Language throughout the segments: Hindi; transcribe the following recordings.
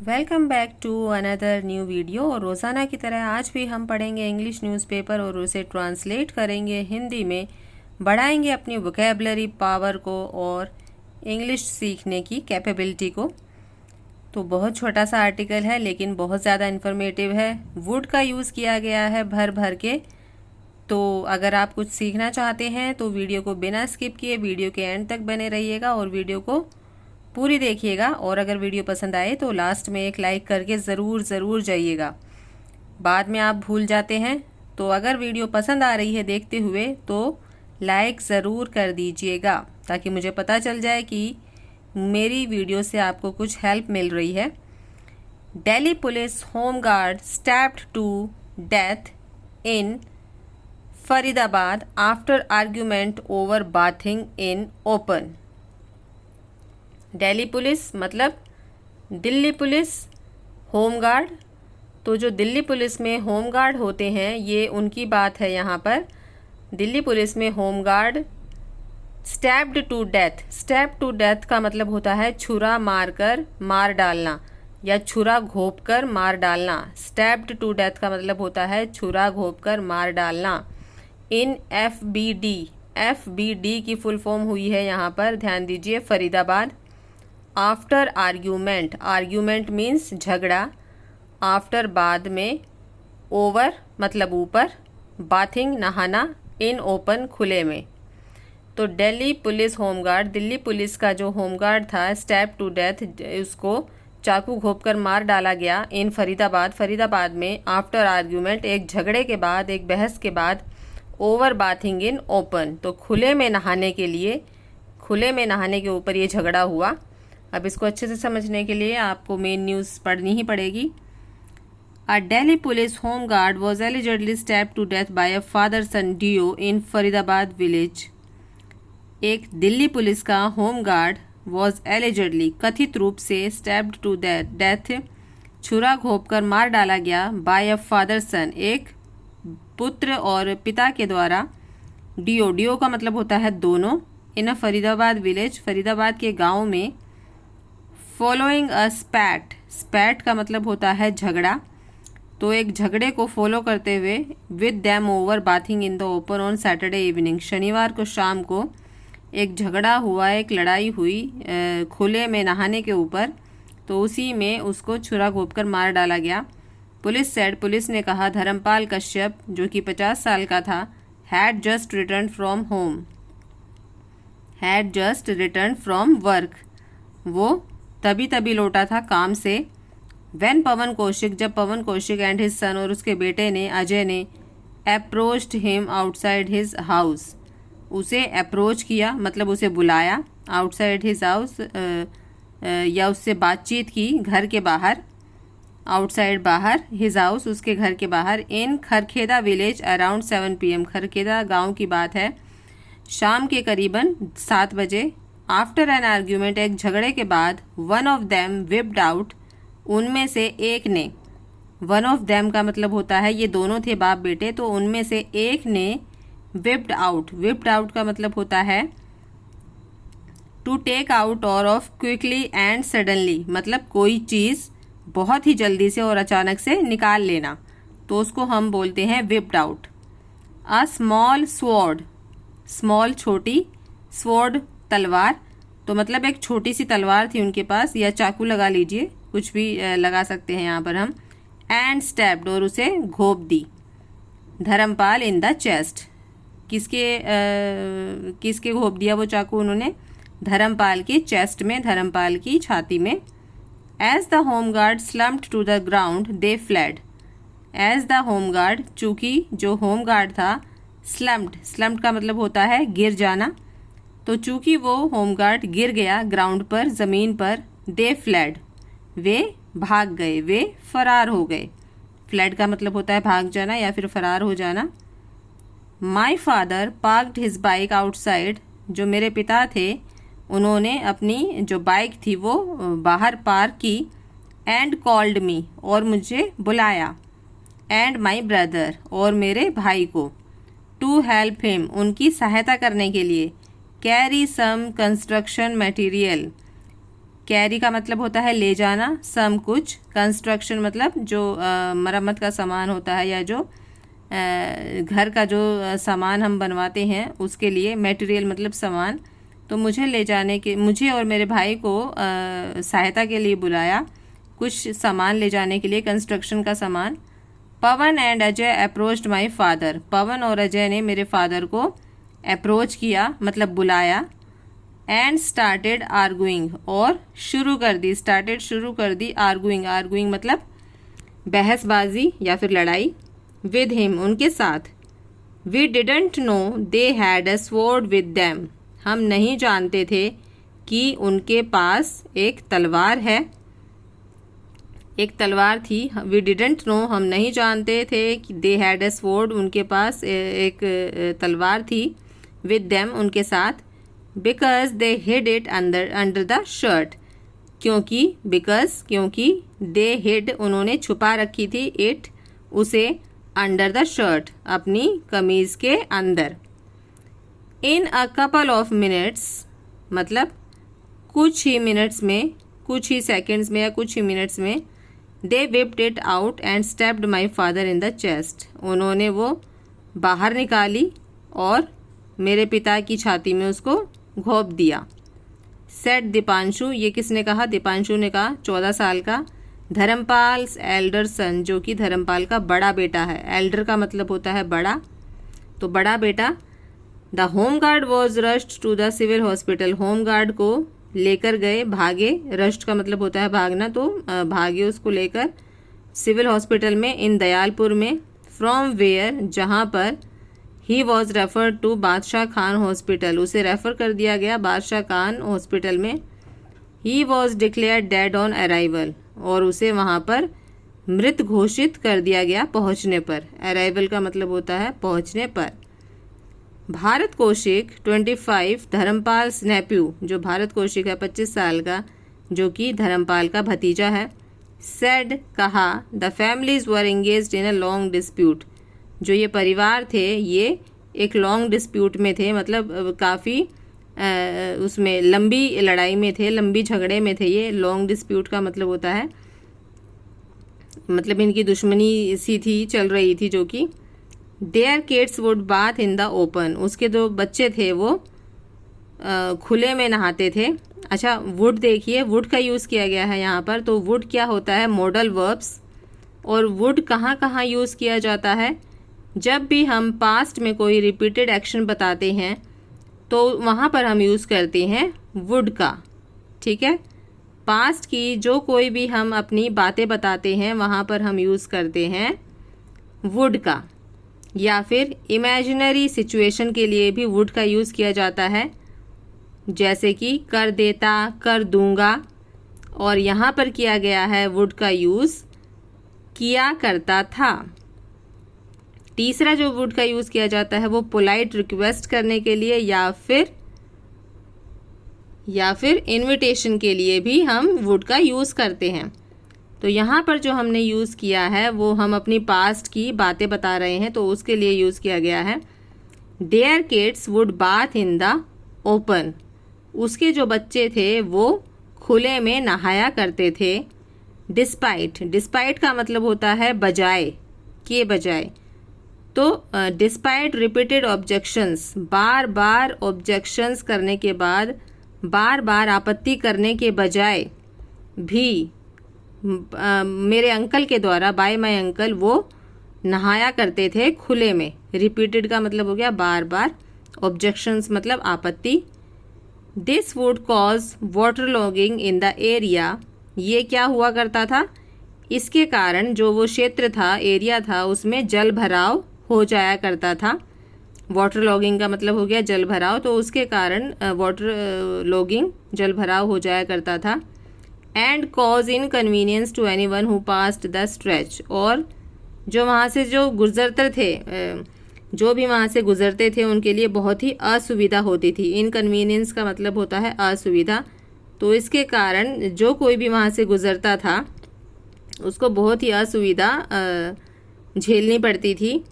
Welcome back to another new video. और रोज़ाना की तरह आज भी हम पढ़ेंगे इंग्लिश न्यूज़पेपर और उसे ट्रांसलेट करेंगे हिंदी में, बढ़ाएंगे अपनी वोकेबलरी पावर को और इंग्लिश सीखने की कैपेबिलिटी को। तो बहुत छोटा सा आर्टिकल है लेकिन बहुत ज़्यादा इन्फॉर्मेटिव है। वुड का यूज़ किया गया है भर भर के। तो अगर आप कुछ सीखना चाहते हैं तो वीडियो को बिना स्किप किए वीडियो के एंड तक बने रहिएगा और वीडियो को पूरी देखिएगा। और अगर वीडियो पसंद आए तो लास्ट में एक लाइक करके ज़रूर जाइएगा, बाद में आप भूल जाते हैं। तो अगर वीडियो पसंद आ रही है देखते हुए तो लाइक ज़रूर कर दीजिएगा ताकि मुझे पता चल जाए कि मेरी वीडियो से आपको कुछ हेल्प मिल रही है। Delhi police home guard stabbed to death in Faridabad after argument over bathing in open. Delhi police मतलब दिल्ली पुलिस होम गार्ड। तो जो दिल्ली पुलिस में होम गार्ड होते हैं ये उनकी बात है यहाँ पर। दिल्ली पुलिस में home guard stabbed to death. Stab to death का मतलब होता है छुरा मारकर मार डालना या छुरा घोंपकर मार डालना। स्टैब्ड टू डेथ का मतलब होता है छुरा घोंपकर मार डालना। इन एफ बी डी की फुल फॉर्म हुई है यहाँ पर, ध्यान दीजिए, Faridabad. After argument, argument means झगड़ा, आफ्टर बाद में, ओवर मतलब ऊपर, बाथिंग नहाना, इन ओपन खुले में। तो Delhi police home guard, Delhi police का जो होमगार्ड था स्टैब टू डेथ, उसको चाकू घोंपकर मार डाला गया इन फरीदाबाद, फरीदाबाद में, आफ्टर आर्ग्यूमेंट एक झगड़े के बाद, एक बहस के बाद, ओवर बाथिंग इन ओपन तो खुले में नहाने के लिए, खुले में नहाने के ऊपर ये झगड़ा हुआ। अब इसको अच्छे से समझने के लिए आपको मेन न्यूज़ पढ़नी ही पड़ेगी। A Delhi police home guard was allegedly stabbed to death by a father son duo in Faridabad village. एक दिल्ली पुलिस का होम गार्ड वॉज एलिजेडली कथित रूप से स्टैब्ड टू डेथ छुरा घोंपकर मार डाला गया बाय अ फादर सन एक पुत्र और पिता के द्वारा। डियो, डियो का मतलब होता है दोनों। इन अ फरीदाबाद विलेज, फरीदाबाद के गांव में। फॉलोइंग अ स्पैट, स्पैट का मतलब होता है झगड़ा। तो एक झगड़े को फॉलो करते हुए, with them over bathing in the open on Saturday evening, शनिवार को शाम को एक झगड़ा हुआ, एक लड़ाई हुई खुले में नहाने के ऊपर। तो उसी में उसको छुरा घोंपकर मार डाला गया। पुलिस सेड, पुलिस ने कहा, धर्मपाल कश्यप जो कि 50 साल का था, had just return from home, had just return from work, वो तभी लौटा था काम से। वेन पवन कौशिक, जब पवन कौशिक एंड हिज सन और उसके बेटे ने, अजय ने, approached him outside his house, उसे अप्रोच किया मतलब उसे बुलाया, आउटसाइड हिज हाउस या उससे बातचीत की घर के बाहर, आउटसाइड बाहर, हिज हाउस उसके घर के बाहर, इन खरखेदा विलेज अराउंड 7 PM, खरखेदा गांव की बात है, शाम के करीबन 7 बजे। आफ्टर एन आर्ग्यूमेंट, एक झगड़े के बाद, one of them whipped out, उनमें से एक ने, वन ऑफ देम का मतलब होता है ये दोनों थे बाप बेटे, तो उनमें से एक ने विप्ड आउट, विप्ड आउट का मतलब होता है टू टेक आउट और ऑफ क्विकली एंड सडनली, मतलब कोई चीज़ बहुत ही जल्दी से और अचानक से निकाल लेना, तो उसको हम बोलते हैं whipped out. A small sword, small छोटी, स्वॉर्ड तलवार, तो मतलब एक छोटी सी तलवार थी उनके पास, या चाकू लगा लीजिए, कुछ भी लगा सकते हैं यहाँ पर हम। एंड स्टैब्ड, और उसे घोंप दी, धर्मपाल इन द चेस्ट, किसके घोंप दिया वो चाकू उन्होंने, धर्मपाल की चेस्ट में, धर्मपाल की छाती में। As the home guard slumped to the ground they fled, as the home guard, चूँकि जो होम गार्ड था, स्लम्प्ड, स्लम्प्ड का मतलब होता है गिर जाना, तो चूंकि वो होमगार्ड गिर गया ग्राउंड पर, ज़मीन पर, दे फ्लैड, वे भाग गए, वे फरार हो गए। फ्लैड का मतलब होता है भाग जाना या फिर फरार हो जाना। My father parked his bike outside, जो मेरे पिता थे उन्होंने अपनी जो बाइक थी वो बाहर पार्क की। एंड कॉल्ड मी, और मुझे बुलाया। एंड माई ब्रदर, और मेरे भाई को। टू हेल्प हिम, उनकी सहायता करने के लिए। Carry some construction material, carry का मतलब होता है ले जाना, सम कुछ, कंस्ट्रक्शन मतलब जो मरम्मत का सामान होता है या जो घर का जो सामान हम बनवाते हैं उसके लिए, मटेरियल मतलब सामान। तो मुझे ले जाने के, मुझे और मेरे भाई को सहायता के लिए बुलाया, कुछ सामान ले जाने के लिए, कंस्ट्रक्शन का सामान। Pawan and Ajay approached my father. Pawan और अजय ने मेरे फादर को अप्रोच किया मतलब बुलाया। एंड स्टार्टेड आर्गुइंग, और शुरू कर दी, स्टार्टेड शुरू कर दी, आर्गुइंग, आर्गुइंग मतलब बहसबाजी या फिर लड़ाई। विद हिम उनके साथ। We didn't know they had a sword with them. हम नहीं जानते थे कि उनके पास एक तलवार है, एक तलवार थी। वी डिडंट नो हम नहीं जानते थे कि दे हैड अ स्वॉर्ड उनके पास एक तलवार थी, विद देम उनके साथ। Because they hid it under the shirt, क्योंकि दे हिड उन्होंने छुपा रखी थी, इट उसे, अंडर द शर्ट अपनी कमीज़ के अंदर। इन अ कपल ऑफ मिनट्स मतलब कुछ ही मिनट्स में, कुछ ही सेकेंड्स में या कुछ ही मिनट्स में। They whipped it out and stabbed my father in the chest. उन्होंने वो बाहर निकाली और मेरे पिता की छाती में उसको घोंप दिया। सेड दीपांशु, ये किसने कहा? दीपांशु ने कहा, 14 साल का। धर्मपाल एल्डर सन, जो कि धर्मपाल का बड़ा बेटा है। एल्डर का मतलब होता है बड़ा, तो बड़ा बेटा। The home guard was rushed to the civil hospital. Home guard को लेकर गए, भागे। रश्ड का मतलब होता है भागना, तो भागे उसको लेकर सिविल हॉस्पिटल में, इन दयालपुर में। फ्रॉम वेयर, जहाँ पर। ही वॉज रेफर्ड टू बादशाह खान हॉस्पिटल, उसे रेफ़र कर दिया गया बादशाह खान हॉस्पिटल में। He was declared dead on arrival, और उसे वहाँ पर मृत घोषित कर दिया गया पहुँचने पर। अराइवल का मतलब होता है पहुँचने पर। भारत कौशिक 25, धर्मपाल नेप्यू, जो भारत कौशिक है 25 साल का, जो कि धर्मपाल का भतीजा है। सेड कहा, the families were engaged in a long dispute, जो ये परिवार थे ये एक लॉन्ग डिस्प्यूट में थे, मतलब काफ़ी उसमें लंबी लड़ाई में थे, लंबी झगड़े में थे। ये लॉन्ग डिस्प्यूट का मतलब होता है, मतलब इनकी दुश्मनी सी थी, चल रही थी, जो कि। Their kids would bath in the open, उसके जो बच्चे थे वो खुले में नहाते थे। अच्छा, वुड देखिए, वुड का यूज़ किया गया है यहाँ पर। तो वुड क्या होता है? Modal verbs. और वुड कहाँ कहाँ यूज़ किया जाता है? जब भी हम पास्ट में कोई रिपीटेड एक्शन बताते हैं तो वहाँ पर हम यूज़ करते हैं वुड का, ठीक है। पास्ट की जो कोई भी हम अपनी बातें बताते हैं वहाँ पर हम यूज़ करते हैं वुड का। या फिर इमेजिनरी सिचुएशन के लिए भी वुड का यूज़ किया जाता है, जैसे कि कर देता, कर दूंगा। और यहाँ पर किया गया है वुड का यूज़ किया करता था। तीसरा जो वुड का यूज़ किया जाता है वो पोलाइट रिक्वेस्ट करने के लिए या फिर इनविटेशन के लिए भी हम वुड का यूज़ करते हैं। तो यहाँ पर जो हमने यूज़ किया है वो हम अपनी पास्ट की बातें बता रहे हैं, तो उसके लिए यूज़ किया गया है। Their kids would bath in the open, उसके जो बच्चे थे वो खुले में नहाया करते थे। डिस्पाइट, डिस्पाइट का मतलब होता है बजाय, के बजाय। तो डिस्पाइट रिपीटेड ऑब्जेक्शंस, बार बार ऑब्जेक्शंस करने के बाद, बार बार आपत्ति करने के बजाय भी मेरे अंकल के द्वारा, बाय माय अंकल, वो नहाया करते थे खुले में। रिपीटेड का मतलब हो गया बार बार, ऑब्जेक्शंस मतलब आपत्ति। This would cause water logging in the area, ये क्या हुआ करता था? इसके कारण जो वो क्षेत्र था, एरिया था, उसमें जल भराव हो जाया करता था। वाटर लॉगिंग का मतलब हो गया जल भराव, तो उसके कारण वाटर लॉगिंग, जल भराव हो जाया करता था। And cause inconvenience to anyone who passed the stretch, और जो वहाँ से जो गुजरते थे, जो भी वहाँ से गुजरते थे उनके लिए बहुत ही असुविधा होती थी। इनकन्वीनियंस का मतलब होता है असुविधा, तो इसके कारण जो कोई भी वहाँ से गुजरता था उसको बहुत ही असुविधा झेलनी पड़ती थी।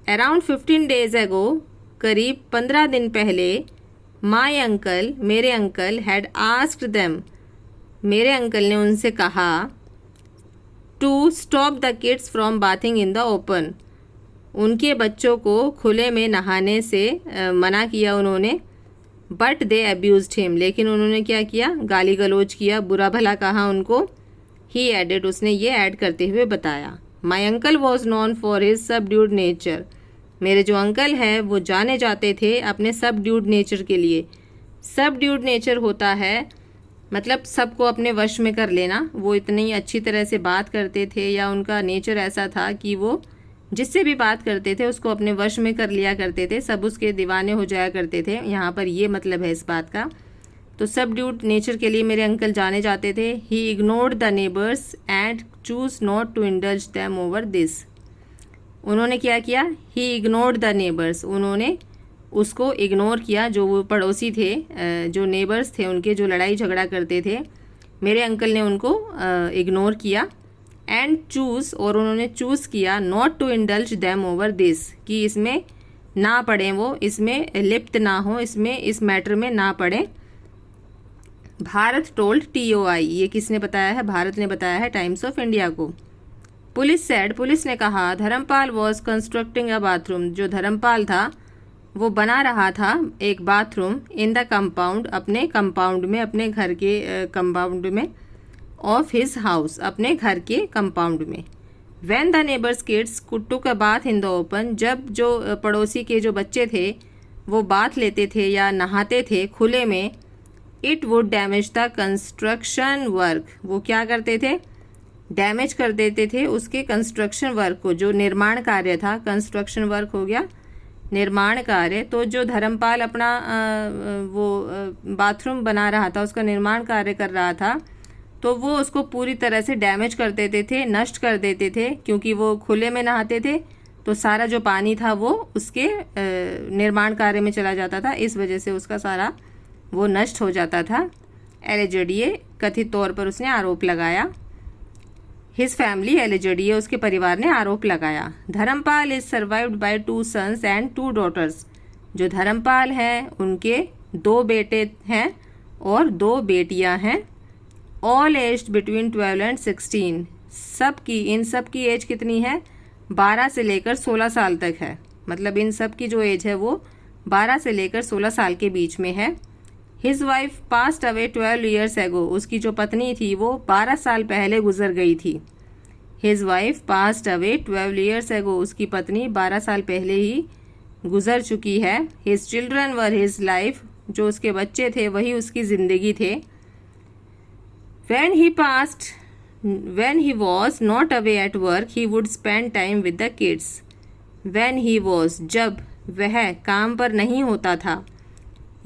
अराउंड 15 days ago, करीब 15 दिन पहले, माय अंकल, मेरे अंकल, हैड आस्क्ड देम, मेरे अंकल ने उनसे कहा to stop the kids from bathing in the open, उनके बच्चों को खुले में नहाने से मना किया उन्होंने। बट दे अब्यूज्ड हिम, लेकिन उन्होंने क्या किया, गाली गलौज किया, बुरा भला कहा उनको। ही एडेड, उसने ये ऐड करते हुए बताया, my uncle was non for his subdued nature, मेरे जो अंकल हैं वो जाने जाते थे अपने सबड्यूड नेचर के लिए। सबड्यूड नेचर होता है मतलब सबको अपने वश में कर लेना। वो इतनी अच्छी तरह से बात करते थे या उनका नेचर ऐसा था कि वो जिससे भी बात करते थे उसको अपने वश में कर लिया करते थे, सब उसके दीवाने हो जाया करते थे। यहाँ पर ये मतलब है इस बात का। तो सबड्यूड नेचर के लिए मेरे अंकल जाने जाते थे। He ignored the neighbours and choose not to indulge them over this, उन्होंने क्या किया, ही इग्नोर्ड द नेबर्स, उन्होंने उसको इग्नोर किया, जो वो पड़ोसी थे, जो नेबर्स थे उनके, जो लड़ाई झगड़ा करते थे, मेरे अंकल ने उनको इग्नोर किया। एंड चूज़, और उन्होंने चूज़ किया, not to indulge them over this, कि इसमें ना पढ़ें, वो इसमें लिप्त ना हो, इसमें इस मैटर में ना पढ़ें। भारत टोल्ड TOI, ये किसने बताया है, भारत ने बताया है टाइम्स ऑफ इंडिया को। पुलिस सेड, पुलिस ने कहा, Dharampal was constructing a bathroom, जो धर्मपाल था वो बना रहा था एक बाथरूम इन द कंपाउंड, अपने कंपाउंड में, अपने घर के कंपाउंड में, ऑफ हिज हाउस, अपने घर के कंपाउंड में। When the neighbours kids took a bath in the open, जब जो पड़ोसी के जो बच्चे थे वो बाथ लेते थे या नहाते थे खुले में, it would damage the construction work, वो क्या करते थे, डैमेज कर देते थे उसके कंस्ट्रक्शन वर्क को, जो निर्माण कार्य था, कंस्ट्रक्शन वर्क हो गया निर्माण कार्य। तो जो धर्मपाल अपना वो बाथरूम बना रहा था, उसका निर्माण कार्य कर रहा था, तो वो उसको पूरी तरह से डैमेज कर देते थे, नष्ट कर देते थे, क्योंकि वो खुले में नहाते थे तो सारा जो पानी था वो उसके निर्माण कार्य में चला जाता था, इस वजह से उसका सारा वो नष्ट हो जाता था। एलिजेड, ये कथित तौर पर उसने आरोप लगाया। हिज फैमिली एलिजेड, ये उसके परिवार ने आरोप लगाया। Dharampal is survived by 2 sons and 2 daughters, जो धर्मपाल हैं उनके 2 बेटे हैं और 2 बेटियां हैं। ऑल एज्ड बिटवीन 12 एंड 16, सबकी, इन सब की एज कितनी है, 12 से लेकर 16 साल तक है, मतलब इन सब की जो एज है वो 12 से लेकर 16 साल के बीच में है। His wife passed away 12 years ago, उसकी जो पत्नी थी वो 12 साल पहले गुजर गई थी। His wife passed away 12 years ago, उसकी पत्नी 12 साल पहले ही गुजर चुकी है। His children were his life, जो उसके बच्चे थे वही उसकी ज़िंदगी थे। when he was not away at work he would spend time with the kids, when he was, जब वह काम पर नहीं होता था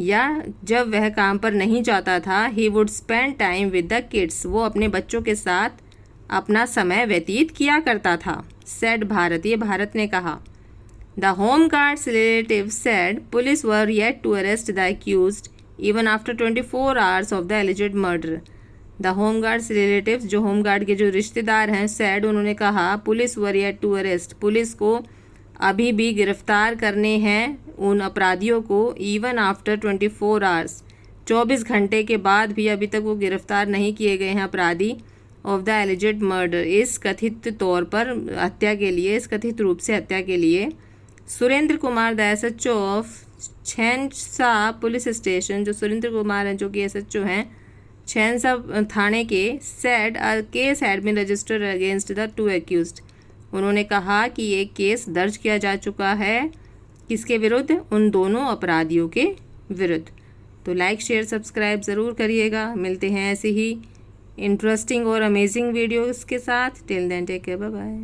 या जब वह काम पर नहीं जाता था, he would spend time with the kids, वो अपने बच्चों के साथ अपना समय व्यतीत किया करता था। said भारत, ये भारत ने कहा। The home guard's relatives said police were yet to arrest the accused even after 24 hours of the alleged murder. The home guard's relatives, जो होम गार्ड के जो रिश्तेदार हैं, said, उन्होंने कहा, police were yet to arrest, police को अभी भी गिरफ्तार करने हैं उन अपराधियों को, इवन आफ्टर 24 आवर्स, 24 घंटे के बाद भी अभी तक वो गिरफ्तार नहीं किए गए हैं अपराधी, ऑफ द एलिजेड मर्डर, इस कथित तौर पर हत्या के लिए, इस कथित रूप से हत्या के लिए। Surendra Kumar the SHO of Chhainsa police station, जो सुरेंद्र कुमार हैं जो कि SHO हैं छैनसा थाने के, said a case had been registered against the 2 accused, उन्होंने कहा कि एक केस दर्ज किया जा चुका है, किसके विरुद्ध, उन दोनों अपराधियों के विरुद्ध। तो लाइक शेयर सब्सक्राइब ज़रूर करिएगा। मिलते हैं ऐसे ही इंटरेस्टिंग और अमेजिंग वीडियोस के साथ। Till then take care, bye bye.